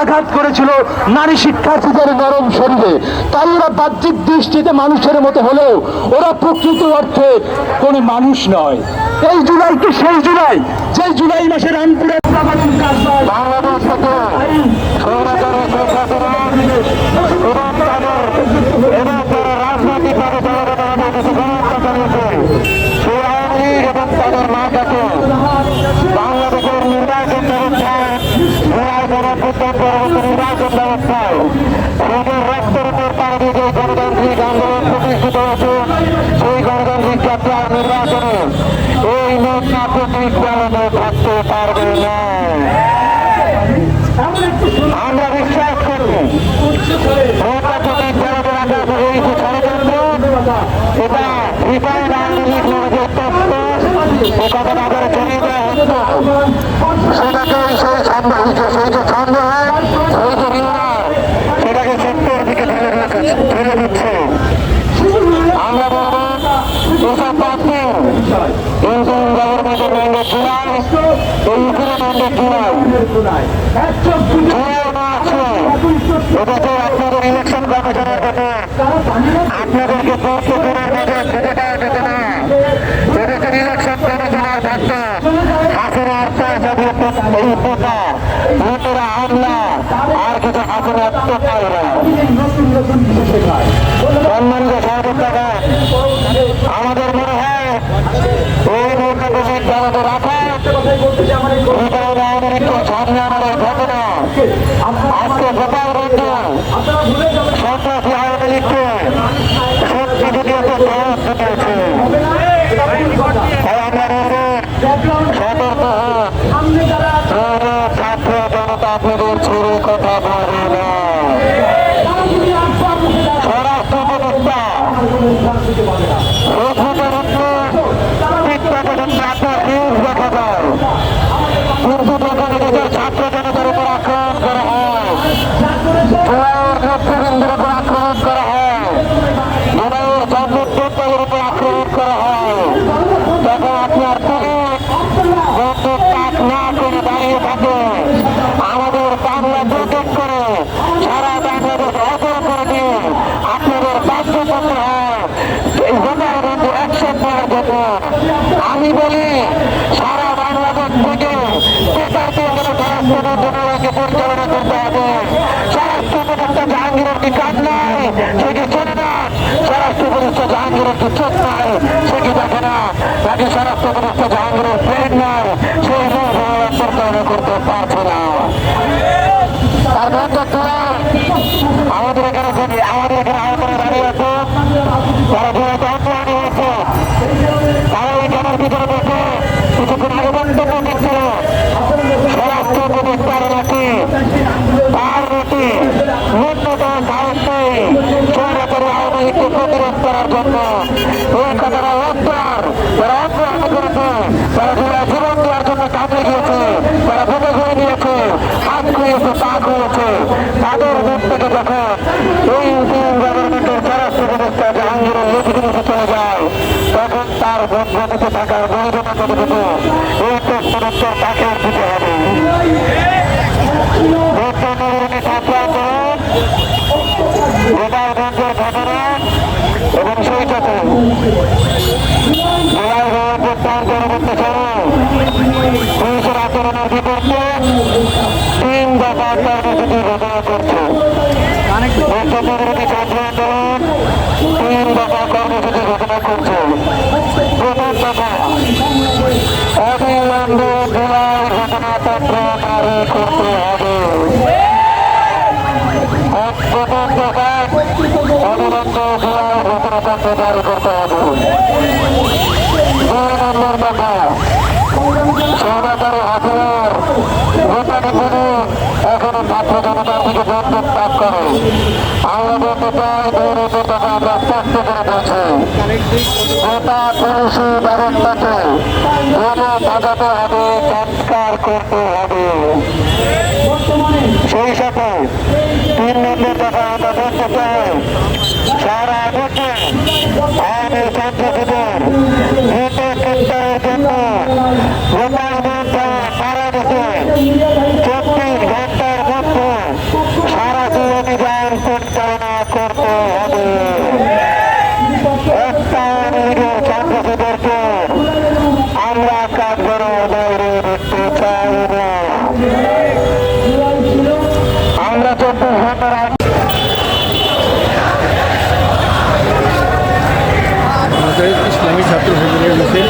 আঘাত করেছিল নারী শিক্ষার্থীদের নরম শরীরে। তাই ওরা বাহ্যিক দৃষ্টিতে মানুষের মতো হলেও ওরা প্রকৃত অর্থে কোনো মানুষ নয়। এই জুলাই কি সেই জুলাই যে জুলাই মাসে রামপুরে বাংলাদেশের নির্বাচন ব্যবস্থায় নির্বাচন ব্যবস্থায় সেদের রক্তের উপর পাড়ি যে গণতান্ত্রিক আন্দোলন প্রতিষ্ঠিত হয়েছে সেই গণতান্ত্রিক যাত্রা নির্বাচনে এই নৌকা প্রতীক চালানো থাকতে পারবে না। আমরা বিশ্বাস করি নৌকা প্রতীক চালাতে রাখা এই যে ষড়যন্ত্র এটা রিফাইন্ড আন্দোলিক যে তথ্য ও কথা না করে চলিয়ে দেওয়া হচ্ছে সেটাকে সেই সন্দেহ সেই যে সন্দেহ সেই যে নির্ণয় সেটাকে সত্যের দিকে ঠেলে দিচ্ছে। আমরা বলবো এসব প্রার্থী ইন্ডিয়ান গভর্নমেন্টের ম্যান্ডেট জুলাই এই উপরে ম্যান্ডেট জুলাই না আছে এটাকে আপনাদের ইলেকশন কমিশনের কাছে আপনাদেরকে প্রশ্ন করার মধ্যে খুঁজে পাওয়া যেতে না। এদেশের ইলেকশন কমিশনার থাকতো হাসিনার এই পোকা ভোটেরা হামলা আর কিছু হাসিনার টোকাইরা সম্মানিত সহযোগিতা আমাদের মনে হয় এই নৌকা প্রতীক চালাতে রাখা আমাদের একটু সামনে আমাদের ঘটনা আজকে গোপাল রঞ্জন সন্ত্রাসী আওয়ামী লীগকে সত্যি যদি একটা সাহস দিতেছে আমরা সতর্ক ছাত্র জনতা আপনাদের ছেড়ে কথা বলবে না। স্বরাষ্ট্র উপদেষ্টা ফেসবুকের আপনার নিউজ দেখা যায় কিন্তু যখন এদের ছাত্র জনতার উপর আক্রমণ করা হয় নেতৃবৃন্দের উপর আক্রমণ করা হয় জুলাইয়ের জন্মযোদ্ধাদের উপর আক্রমণ করা হয় তখন আপনার বন্দুক তাক না করে দাঁড়িয়ে থাকে আমাদের বাংলা প্রযোগ করে সারা বাংলাদেশ অচল করে দিয়ে আপনাদের বাধ্য করতে হয় এই গোটা বন্ধু অ্যাকশন নেওয়ার জন্য। আমি বলি সারা বাংলাদেশ থেকে স্বরাষ্ট্রকে পরিচালনা করতে হবে। স্বরাষ্ট্র উপদেষ্টা জাহাঙ্গীরের কি কাজ নাই সে কি শোনে না? স্বরাষ্ট্র উপদেষ্টা জাহাঙ্গীরের কি চোখ নাই সে কি দেখে না? নাকি স্বরাষ্ট্র উপদেষ্টা জাহাঙ্গীরের ব্রেন নাই সেই পরিচালনা করতে পারছে না? তার বন্ধু আমাদের এখানে আহ্বানে দাঁড়িয়ে আছে তারা যেহেতু অন্তরানি হয়েছে তারা এই জানার ভিতরে বসে কিছুক্ষণ আগে বক্তব্য দিচ্ছিল স্বরাষ্ট্র উপদেষ্টার নাকি তার নাকি ন্যূনতম সাহস নেই সৈন্যতার আওয়ামী লীগকে প্রতিরোধ করার জন্য। এই কথাটা অন্তর তারা অন্তরানি করেছে, তারা জীবন দেওয়ার জন্য কাজে গিয়েছে, তারা ভেবে ঘুরে নিয়েছে, হাত খুঁয়েছে, পা খুঁয়েছে। তাদের মুখ থেকে যখন এই গভর্নমেন্টের স্বরাষ্ট্র উপদেষ্টা জাহাঙ্গীরের লেজিটিমেসি চলে যায় তখন তার গতিতে থাকার প্রয়োজনীয় কতটুকু এই প্রশ্নের উত্তর তাকে দিতে হবে। ছাত্র আন্দোলন গোপালগঞ্জের ঘটনা এবং সেই সাথে প্রত্যাহার পরবর্তী সময় পুলিশের আচরণের বিপক্ষে 3 দফা কর্মসূচি ঘোষণা করছে। পরবর্তী ছাত্র আন্দোলন 3 দফা কর্মসূচি ঘোষণা করছে। প্রথম দফা অবিলম্বে জুলাই ঘোষণাপত্র জারি করতে হবে। প্রথম দফা অবিলম্বে জুলাই ঘোষণাপত্র জারি করতে হবে। 2 নম্বর দফা সৌদাগর হাসিনার গোটাটি পুরো এখনো ছাত্র জনতার দিকে বন্দুক তাক করে। আমরা বলতে চাই দৌড়তে টাকা আমরা স্পষ্ট করে বলছি গোটা পুলিশি ব্যবস্থাকে পুরো বাজাতে হবে, সংস্কার করতে হবে। সেই সাথে 3 নম্বর দফা আমরা বলতে চাই সারা দেশে আমাদের ছাত্রছাত্রীদের ভোটে কেন্দ্রের জন্য গোপালগঞ্জ সারা দেশে 24 ঘন্টার মধ্যে একটা সন্ত্রাসীদেরকে আমরা কাঠগড়ে বাইরে দেখতে চাই না। আমরা 24 ঘন্টার ইসলামী ছাত্র শিবিরের মিছিল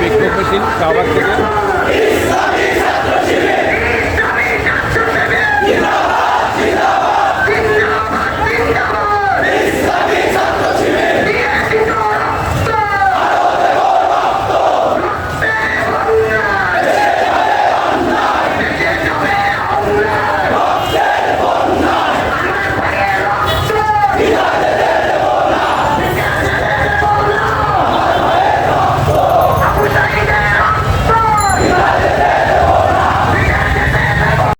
বিক্ষোভ মিছিল শাহবাগ থেকে